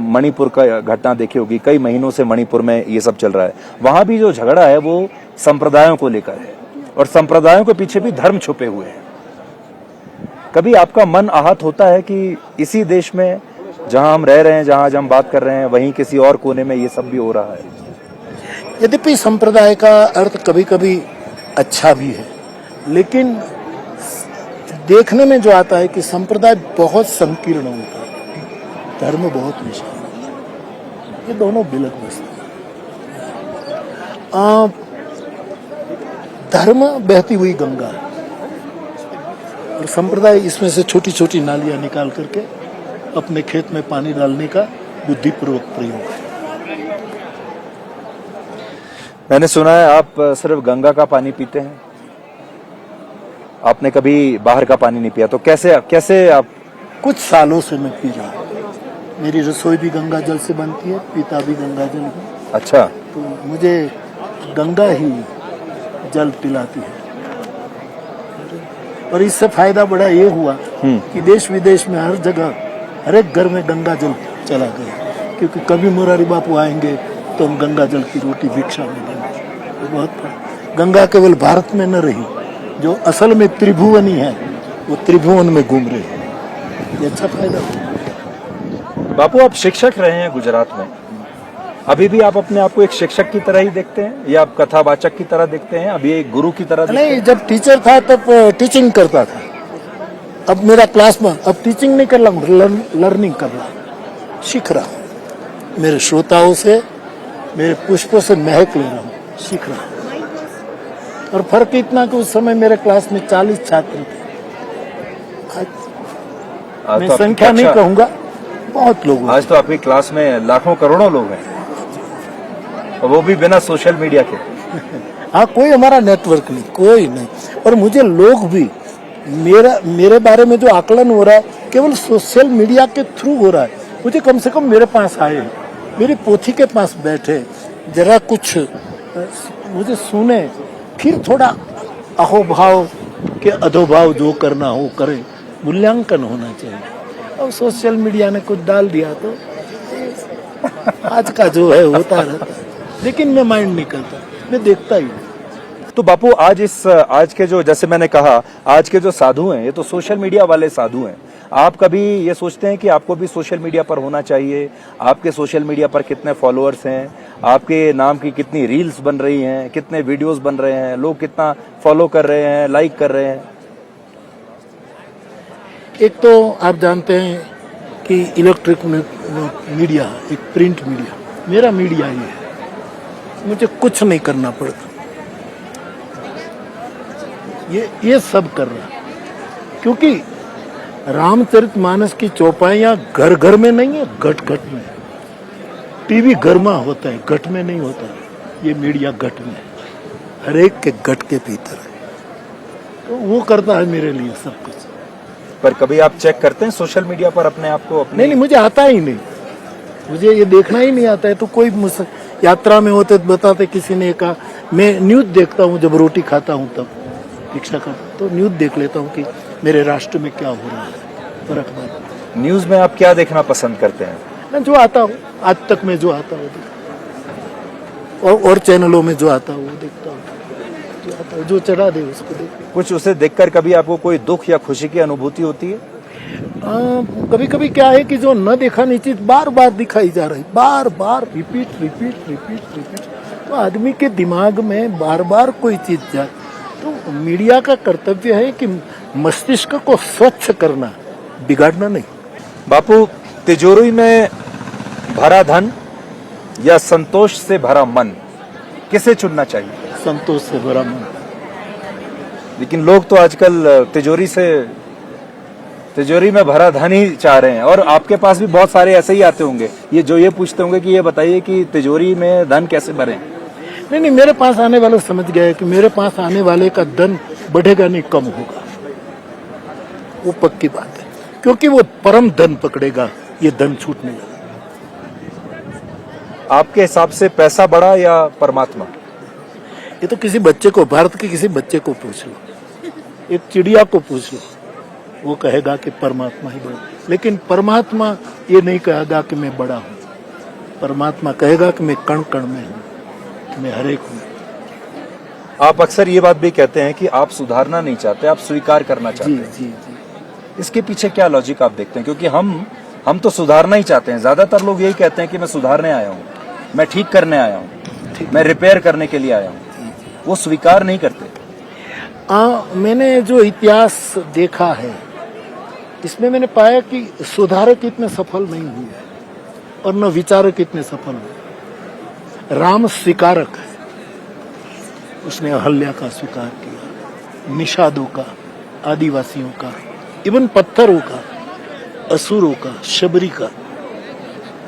मणिपुर का घटना देखी होगी, कई महीनों से मणिपुर में ये सब चल रहा है। वहां भी जो झगड़ा है वो संप्रदायों को लेकर है और संप्रदायों के पीछे भी धर्म छुपे हुए हैं। कभी आपका मन आहत होता है कि इसी देश में जहां हम रह रहे हैं, जहां आज हम बात कर रहे हैं, वहीं किसी और कोने में ये सब भी हो रहा है? यद्यपि संप्रदाय का अर्थ कभी कभी अच्छा भी है, लेकिन देखने में जो आता है कि संप्रदाय बहुत संकीर्ण होता है, धर्म बहुत विशाल होता है। ये दोनों बिलक वस्तु हैं। धर्म बहती हुई गंगा है और संप्रदाय इसमें से छोटी छोटी नालियां निकाल करके अपने खेत में पानी डालने का बुद्धिपूर्वक प्रयोग है। मैंने सुना है आप सिर्फ गंगा का पानी पीते हैं, आपने कभी बाहर का पानी नहीं पिया, तो कैसे आप? कुछ सालों से मैं पी रहा हूँ। मेरी रसोई भी गंगा जल से बनती है, पीता भी गंगा जल है। अच्छा। तो मुझे गंगा ही जल पिलाती है और इससे फायदा बड़ा ये हुआ कि देश विदेश में हर जगह, हर एक घर में गंगा जल चला गया। क्योंकि कभी मुरारी बापू आएंगे तो हम गंगा जल की रोटी भिक्षा में देंगे। तो बहुत गंगा केवल भारत में न रही, जो असल में त्रिभुवनी है वो त्रिभुवन में घूम रहे हैं। ये अच्छा फायदा हुआ। बापू आप शिक्षक रहे हैं गुजरात में, अभी भी आप अपने आप को एक शिक्षक की तरह ही देखते हैं या आप कथावाचक की तरह देखते हैं, अभी एक गुरु की तरह देखते हैं? नहीं, जब टीचर था तब टीचिंग करता था। अब मेरा क्लास में, अब टीचिंग नहीं कर रहा हूँ, लर्निंग कर रहा हूँ, सीख रहा हूँ। मेरे श्रोताओं से, मेरे पुष्पों से महक ले रहा हूँ, सीख रहा हूँ। और फर्क इतना कि उस समय मेरे क्लास में 40 छात्र थे। आज मैं तो संख्या नहीं कहूंगा, बहुत लोग। आज तो आपकी क्लास में लाखों करोड़ों लोग हैं, और वो भी बिना सोशल मीडिया के। हाँ, कोई हमारा नेटवर्क नहीं, कोई नहीं। और मुझे लोग भी मेरे बारे में जो आकलन हो रहा है केवल सोशल मीडिया के थ्रू हो रहा है। मुझे कम से कम मेरे पास आए, मेरी पोथी के पास बैठे, जरा कुछ मुझे सुने, फिर थोड़ा अहोभाव के अधोभाव जो करना हो करे, मूल्यांकन होना चाहिए। और सोशल मीडिया ने कुछ डाल दिया तो आज का जो है होता रहता है, लेकिन मैं माइंड नहीं करता, मैं देखता ही हूँ। तो बापू आज के जो, जैसे मैंने कहा, आज के जो साधु हैं ये तो सोशल मीडिया वाले साधु हैं। आप कभी ये सोचते हैं कि आपको भी सोशल मीडिया पर होना चाहिए? आपके सोशल मीडिया पर कितने फॉलोअर्स हैं, आपके नाम की कितनी रील्स बन रही हैं, कितने वीडियोस बन रहे हैं, लोग कितना फॉलो कर रहे हैं, लाइक कर रहे हैं? एक तो आप जानते हैं कि इलेक्ट्रिक मीडिया, एक प्रिंट मीडिया, मेरा मीडिया ही है, मुझे कुछ नहीं करना पड़ता, ये सब कर रहा, क्योंकि रामचरितमानस की चौपाइयां घर घर में नहीं है, घट घट में। टीवी घर में होता है, घट में नहीं होता है। ये मीडिया घट में है, हर एक के घट के भीतर है, तो वो करता है मेरे लिए सब कुछ। पर कभी आप चेक करते हैं सोशल मीडिया पर अपने आप को? नहीं, मुझे आता ही नहीं, मुझे ये देखना ही नहीं आता है। तो कोई मुझसे यात्रा में होते तो बताते, किसी ने कहा, मैं न्यूज देखता हूँ जब रोटी खाता हूँ, तब भिक्षा करता तो न्यूज देख लेता हूँ कि मेरे राष्ट्र में क्या हो रहा है, फर्क नहीं। न्यूज में आप क्या देखना पसंद करते हैं? मैं जो आता हूँ, आज तक में जो आता हूँ देखता हूँ, और चैनलों में जो आता हूँ वो देखता हूँ, जो आता है, जो चढ़ा दे उसको देखता हूँ। कुछ उसे देखकर कभी आपको कोई दुख या खुशी की अनुभूति होती है? कभी कभी क्या है कि जो न देखा नहीं चीज बार बार दिखाई जा रही, बार बार रिपीट रिपीट रिपीट रिपीट, तो आदमी के दिमाग में बार बार कोई चीज जाए। तो मीडिया का कर्तव्य है कि मस्तिष्क को स्वच्छ करना, बिगाड़ना नहीं। बापू, तिजोरी में भरा धन या संतोष से भरा मन, किसे चुनना चाहिए? संतोष से भरा मन। लेकिन लोग तो आजकल तिजोरी में भरा धन ही चाह रहे हैं, और आपके पास भी बहुत सारे ऐसे ही आते होंगे ये पूछते होंगे कि ये बताइए कि तिजोरी में धन कैसे भरें? नहीं, मेरे पास आने वाले समझ गए कि मेरे पास आने वाले का धन बढ़ेगा नहीं, कम होगा, वो पक्की बात है, क्योंकि वो परम धन पकड़ेगा, ये धन छूटने लगा। आपके हिसाब से पैसा बड़ा या परमात्मा? ये तो किसी बच्चे को, भारत के किसी बच्चे को पूछ लो, एक चिड़िया को पूछ लो, वो कहेगा कि परमात्मा ही बड़ा। लेकिन परमात्मा ये नहीं कहेगा कि मैं बड़ा हूँ, परमात्मा कहेगा कि मैं कण कण में हूँ, मैं हर एक हूँ। आप अक्सर ये बात भी कहते हैं कि आप सुधारना नहीं चाहते, आप स्वीकार करना चाहते हैं। जी। इसके पीछे क्या लॉजिक आप देखते हैं? क्योंकि हम तो सुधारना ही चाहते हैं, ज्यादातर लोग यही कहते हैं कि मैं सुधारने आया हूँ, मैं ठीक करने आया हूँ, मैं रिपेयर करने के लिए आया हूँ, वो स्वीकार नहीं करते। मैंने जो इतिहास देखा है, इसमें मैंने पाया कि सुधारक इतने सफल नहीं हुए और न विचारक इतने सफल हुए। राम स्वीकारक है, उसने अहल्या का स्वीकार किया, निषादों का, आदिवासियों का, इवन पत्थरों का, असुरों का, शबरी का,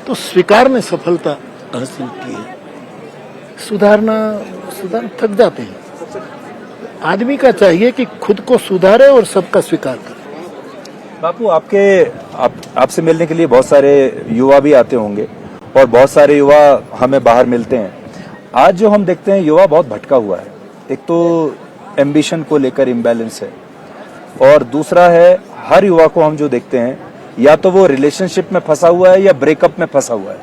तो स्वीकार ने सफलता हासिल की है। सुधार थक जाते हैं। आदमी का चाहिए कि खुद को सुधारे और सबका स्वीकार करे। बापू, आपसे मिलने के लिए बहुत सारे युवा भी आते होंगे, और बहुत सारे युवा हमें बाहर मिलते हैं। आज जो हम देखते हैं, युवा बहुत भटका हुआ है। एक तो एम्बिशन को लेकर इम्बैलेंस है, और दूसरा है हर युवा को हम जो देखते हैं, या तो वो रिलेशनशिप में फंसा हुआ है या ब्रेकअप में फंसा हुआ है,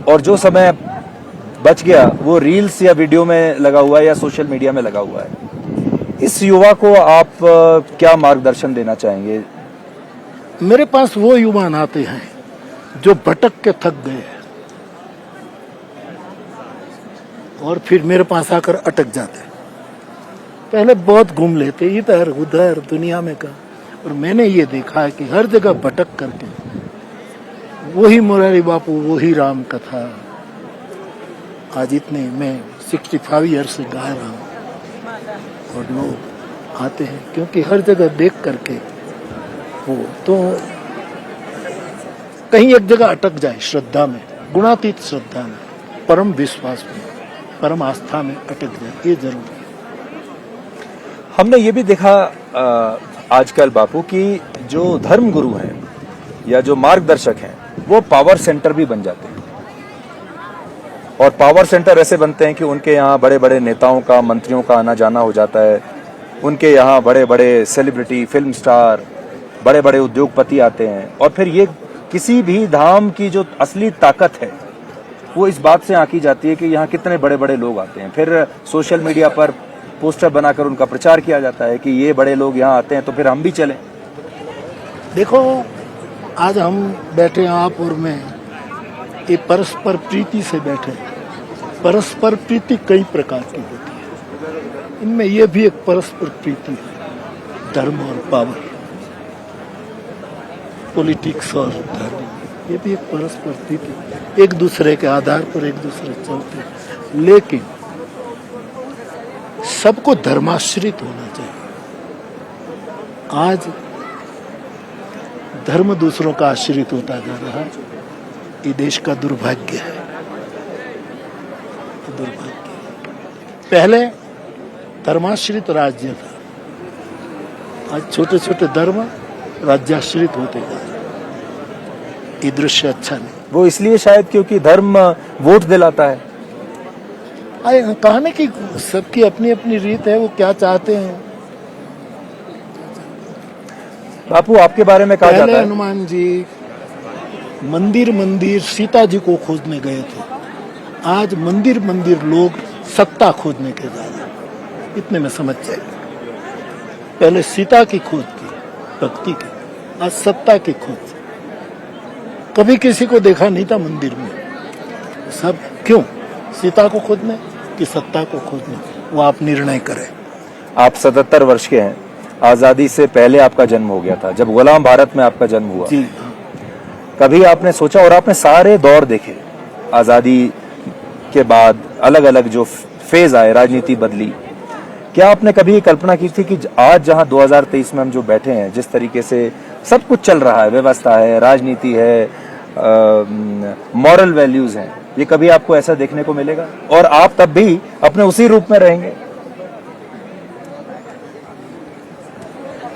और जो समय बच गया वो रील्स या वीडियो में लगा हुआ है या सोशल मीडिया में लगा हुआ है। इस युवा को आप क्या मार्गदर्शन देना चाहेंगे? मेरे पास वो युवा आते हैं जो भटक के थक गए और फिर मेरे पास आकर अटक जाते। पहले बहुत घूम लेते इधर उधर दुनिया में का, और मैंने ये देखा है कि हर जगह भटक करके वही मुरारी बापू, वही राम कथा, आज इतने मैं 65 ईयर से गा रहा हूँ, और लोग आते हैं क्योंकि हर जगह देख करके वो तो कहीं एक जगह अटक जाए, श्रद्धा में, गुणातीत श्रद्धा में, परम विश्वास में, परम आस्था में अटक जाए, ये जरूरी है। हमने ये भी देखा आजकल बापू कि जो धर्म गुरु हैं या जो मार्गदर्शक हैं, वो पावर सेंटर भी बन जाते हैं, और पावर सेंटर ऐसे बनते हैं कि उनके यहाँ बड़े बड़े नेताओं का, मंत्रियों का आना जाना हो जाता है। उनके यहाँ बड़े बड़े सेलिब्रिटी, फिल्म स्टार, बड़े बड़े उद्योगपति आते हैं, और फिर ये किसी भी धाम की जो असली ताकत है वो इस बात से आंकी जाती है कि यहाँ कितने बड़े बड़े लोग आते हैं। फिर सोशल मीडिया पर पोस्टर बनाकर उनका प्रचार किया जाता है कि ये बड़े लोग यहाँ आते हैं तो फिर हम भी चलें। देखो, आज हम बैठे, आप और मैं, ये परस्पर प्रीति से बैठे। परस्पर प्रीति कई प्रकार की होती है, इनमें यह भी एक परस्पर प्रीति है, धर्म और पावर, पॉलिटिक्स और धर्म, ये भी एक परस्पर प्रीति, एक दूसरे के आधार पर एक दूसरे चलते हैं। लेकिन सबको धर्माश्रित होना चाहिए। आज धर्म दूसरों का आश्रित होता जा रहा है, ये देश का दुर्भाग्य है, दुर्भाग्य। पहले धर्माश्रित राज्य था, आज छोटे छोटे धर्म राज्याश्रित होते जा रहे हैं। ये दृश्य अच्छा नहीं। वो इसलिए शायद क्योंकि धर्म वोट दिलाता है। कहने की सबकी अपनी अपनी रीत है, वो क्या चाहते हैं। बापू, आपके बारे में कहा जाता पहले है हनुमान जी मंदिर सीता जी को खोजने गए थे, आज मंदिर लोग सत्ता खोजने के जा रहे हैं। इतने में समझ जाए, पहले सीता की खोज की, भक्ति की, आज सत्ता की खोज। कभी किसी को देखा नहीं था मंदिर में, सब क्यों? सीता को खोजने कि सत्ता को खोजने, वो आप निर्णय करें। आप 77 वर्ष के हैं, आजादी से पहले आपका जन्म हो गया था, जब गुलाम भारत में आपका जन्म हुआ। जी, कभी आपने सोचा, और आपने सारे दौर देखे आजादी के बाद, अलग अलग जो फेज आए, राजनीति बदली, क्या आपने कभी कल्पना की थी कि आज जहां 2023 में हम जो बैठे हैं, जिस तरीके से सब कुछ चल रहा है, व्यवस्था है, राजनीति है, मॉरल वैल्यूज हैं, ये कभी आपको ऐसा देखने को मिलेगा? और आप तब भी अपने उसी रूप में रहेंगे?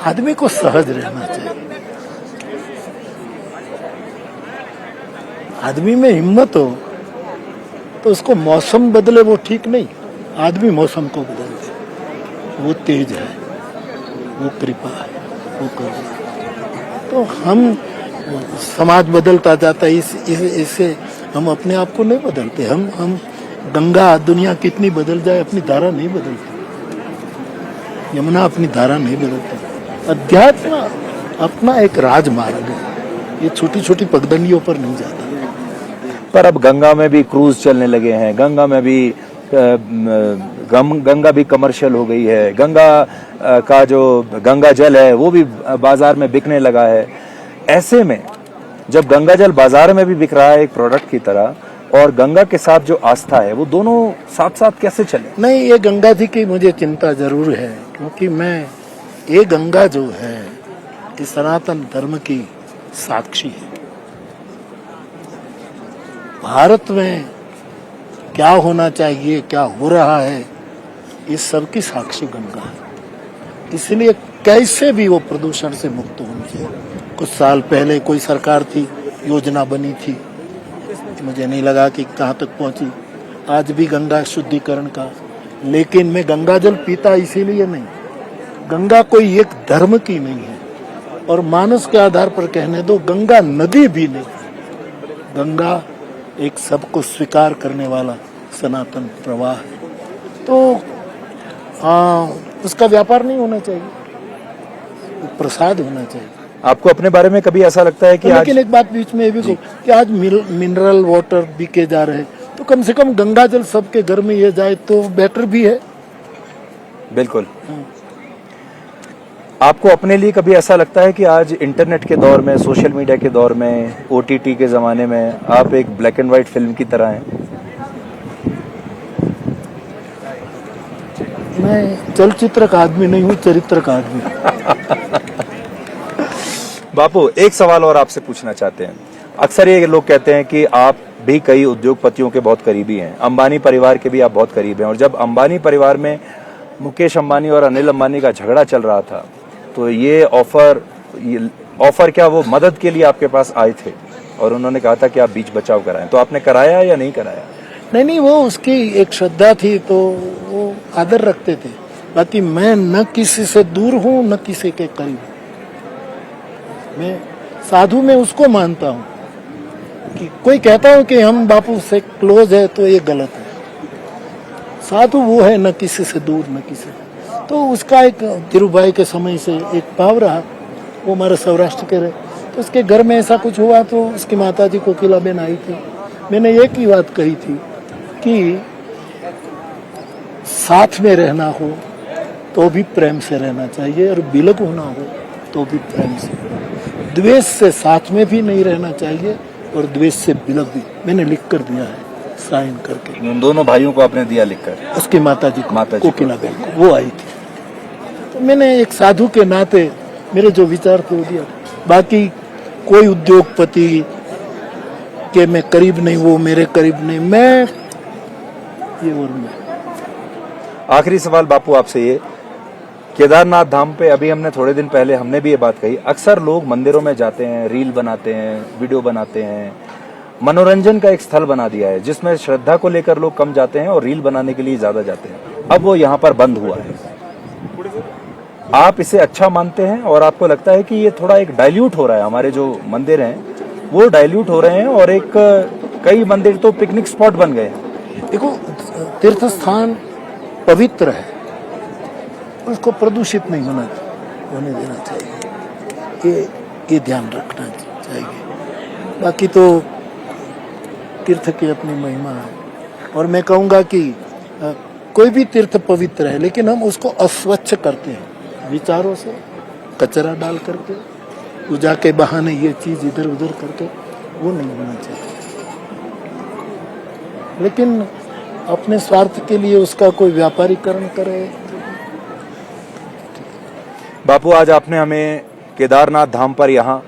आदमी को सहज रहना चाहिए। आदमी में हिम्मत हो तो उसको मौसम बदले वो ठीक नहीं, आदमी मौसम को बदल दे। वो तेज है, वो कृपा है, वो करुणा। तो हम, समाज बदलता जाता है, इससे हम अपने आप को नहीं बदलते। हम गंगा दुनिया कितनी बदल जाए, अपनी धारा नहीं बदलती। यमुना अपनी धारा नहीं बदलती। अध्यात्म अपना एक राजमार्ग है, ये छोटी छोटी पगडंडियों पर नहीं जाता। पर अब गंगा में भी क्रूज चलने लगे हैं, गंगा में भी गंगा भी कमर्शियल हो गई है, गंगा का जो गंगा जल है वो भी बाजार में बिकने लगा है। ऐसे में जब गंगा जल बाजार में भी बिक रहा है एक प्रोडक्ट की तरह, और गंगा के साथ जो आस्था है, वो दोनों साथ साथ कैसे चले? नहीं, ये गंगा जी की मुझे चिंता जरूर है, क्योंकि मैं, ये गंगा जो है ये सनातन धर्म की साक्षी है। भारत में क्या होना चाहिए, क्या हो रहा है, ये सबकी साक्षी गंगा है। इसलिए कैसे भी वो प्रदूषण से मुक्त होनी चाहिए। कुछ साल पहले कोई सरकार थी, योजना बनी थी, मुझे नहीं लगा कि कहाँ तक पहुंची। आज भी गंगा शुद्धिकरण का, लेकिन मैं गंगा जल पीता इसीलिए नहीं, गंगा कोई एक धर्म की नहीं है, और मानस के आधार पर कहने दो, गंगा नदी भी नहीं, गंगा एक सबको स्वीकार करने वाला सनातन प्रवाह है। तो उसका व्यापार नहीं होना चाहिए, प्रसाद होना चाहिए। आपको अपने बारे में कभी ऐसा लगता है कि लेकिन एक बात बीच में ये भी कहूं कि आज मिनरल वाटर बिके जा रहे हैं, तो कम से कम गंगा जल सबके घर में ये जाए तो बेटर भी है। बिल्कुल। आपको अपने लिए कभी ऐसा लगता है कि आज इंटरनेट के दौर में, सोशल मीडिया के दौर में, OTT के जमाने में आप एक ब्लैक एंड व्हाइट फिल्म की तरह हैं? मैं चलचित्र का आदमी नहीं हूँ, चरित्र का आदमी। बापू, एक सवाल और आपसे पूछना चाहते हैं। अक्सर ये लोग कहते हैं कि आप भी कई उद्योगपतियों के बहुत करीबी हैं, अंबानी परिवार के भी आप बहुत करीब हैं, और जब अंबानी परिवार में मुकेश अंबानी और अनिल अंबानी का झगड़ा चल रहा था, तो ये ऑफर क्या वो मदद के लिए आपके पास आए थे और उन्होंने कहा था कि आप बीच बचाव कराएं, तो आपने कराया या नहीं कराया? नहीं, वो उसकी एक श्रद्धा थी, तो वो आदर रखते थे। बाकी मैं न किसी से दूर हूँ, न किसी के करीब। मैं साधु में उसको मानता हूँ कि कोई कहता हूँ कि हम बापू से क्लोज है, तो ये गलत है। साधु वो है न किसी से दूर, न किसी से। तो उसका एक धीरूभाई के समय से एक भाव रहा, वो हमारे सौराष्ट्र के रहे। तो उसके घर में ऐसा कुछ हुआ तो उसकी माता जी कोकिलाबेन आई थी। मैंने एक ही बात कही थी कि साथ में रहना हो तो भी प्रेम से रहना चाहिए और विलग होना हो तो भी प्रेम से। द्वेष से साथ में भी नहीं रहना चाहिए और द्वेष से विलग भी। मैंने लिख कर दिया है साइन करके। उन दोनों भाइयों को आपने दिया लिखकर? उसकी माता जी माता जी कोकिलाबेन को, वो आई थी। तो मैंने एक साधु के नाते मेरे जो विचार थे वो दिया। बाकी कोई उद्योगपति के मैं करीब नहीं, वो मेरे करीब नहीं, मैं ये और मैं। आखिरी सवाल बापू आपसे ये, केदारनाथ धाम पे अभी हमने थोड़े दिन पहले हमने भी ये बात कही, अक्सर लोग मंदिरों में जाते हैं, रील बनाते हैं, वीडियो बनाते हैं, मनोरंजन का एक स्थल बना दिया है जिसमें श्रद्धा को लेकर लोग कम जाते हैं और रील बनाने के लिए ज्यादा जाते हैं। अब वो यहाँ पर बंद हुआ है, आप इसे अच्छा मानते हैं और आपको लगता है कि ये थोड़ा एक डाइल्यूट हो रहा है, हमारे जो मंदिर हैं वो डाइल्यूट हो रहे हैं और एक कई मंदिर तो पिकनिक स्पॉट बन गए हैं? देखो, तीर्थ स्थान पवित्र है, उसको प्रदूषित नहीं होने देना चाहिए, ये ध्यान रखना चाहिए। बाकी तो तीर्थ की अपनी महिमा है और मैं कहूँगा कि कोई भी तीर्थ पवित्र है, लेकिन हम उसको अस्वच्छ करते हैं विचारों से, कचरा डाल करके, पूजा के बहाने ये चीज इधर उधर करके, वो नहीं होना चाहिए। लेकिन अपने स्वार्थ के लिए उसका कोई व्यापारीकरण करे। बापू, आज आपने हमें केदारनाथ धाम पर यहाँ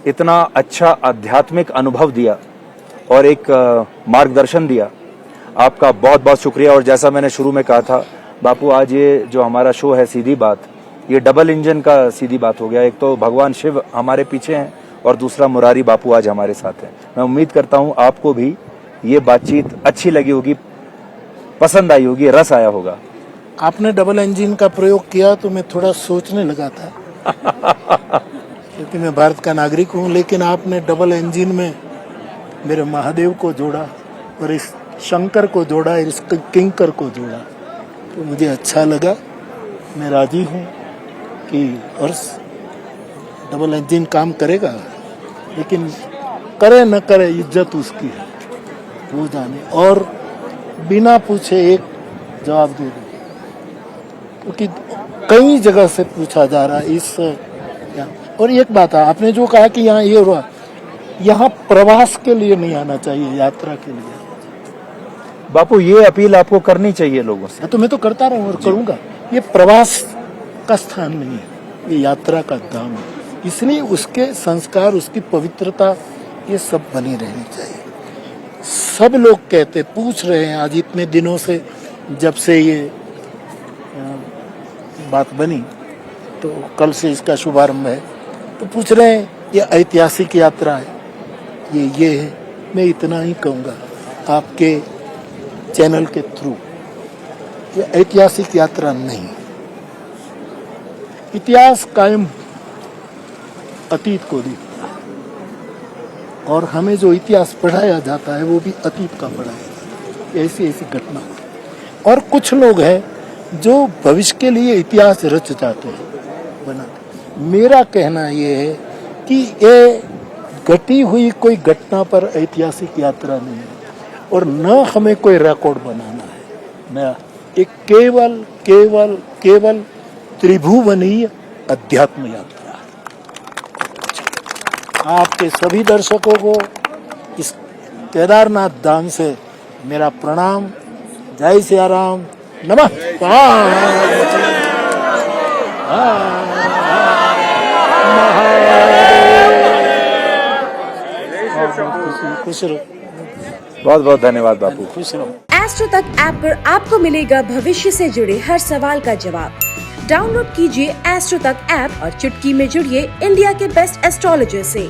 इतना अच्छा आध्यात्मिक अनुभव दिया और एक मार्गदर्शन दिया, आपका बहुत बहुत शुक्रिया। और जैसा मैंने शुरू में कहा था बापू, आज ये जो हमारा शो है सीधी बात, ये डबल इंजन का सीधी बात हो गया। एक तो भगवान शिव हमारे पीछे हैं और दूसरा मुरारी बापू आज हमारे साथ हैं। मैं उम्मीद करता हूँ आपको भी ये बातचीत अच्छी लगी होगी, पसंद आई होगी, रस आया होगा। आपने डबल इंजन का प्रयोग किया तो मैं थोड़ा सोचने लगा था क्योंकि मैं भारत का नागरिक हूँ, लेकिन आपने डबल इंजन में मेरे महादेव को जोड़ा और इस शंकर को जोड़ा, इस किंकर को जोड़ा, तो मुझे अच्छा लगा। मैं राजी हूँ कि और डबल इंजन काम करेगा, लेकिन करे न करे इज्जत उसकी है, वो जाने, और बिना पूछे एक जवाब दे दे, क्योंकि कई जगह से पूछा जा रहा है इस। और एक बात है, आपने जो कहा कि यहाँ ये हुआ, यहाँ प्रवास के लिए नहीं आना चाहिए, यात्रा के लिए। बापू, ये अपील आपको करनी चाहिए लोगों से। तो मैं तो करता रहूं और करूंगा। ये प्रवास का स्थान नहीं है, ये यात्रा का धाम है, इसलिए उसके संस्कार, उसकी पवित्रता, ये सब बनी रहनी चाहिए। सब लोग कहते, पूछ रहे हैं आज इतने दिनों से, जब से ये बात बनी, तो कल से इसका शुभारंभ है, तो पूछ रहे हैं ये ऐतिहासिक यात्रा है, ये है। मैं इतना ही कहूँगा आपके चैनल के थ्रू, ये ऐतिहासिक यात्रा नहीं, इतिहास कायम अतीत को देखता है और हमें जो इतिहास पढ़ाया जाता है वो भी अतीत का पढ़ाया जाता है। ऐसी ऐसी घटना, और कुछ लोग हैं जो भविष्य के लिए इतिहास रच जाते हैं, बनाते। मेरा कहना ये है कि ये घटी हुई कोई घटना पर ऐतिहासिक यात्रा नहीं है और न हमें कोई रिकॉर्ड बनाना है। मैं एक केवल केवल केवल त्रिभुवनीय अध्यात्म यात्रा। आपके सभी दर्शकों को इस केदारनाथ धाम से मेरा प्रणाम। जय सिया राम, नमः खुश रहो। बहुत बहुत धन्यवाद बापू। खुश रहो। एस्ट्रो तक ऐप पर आपको मिलेगा भविष्य से जुड़े हर सवाल का जवाब। डाउनलोड कीजिए एस्ट्रो तक ऐप और चुटकी में जुड़िए इंडिया के बेस्ट एस्ट्रोलॉजर से।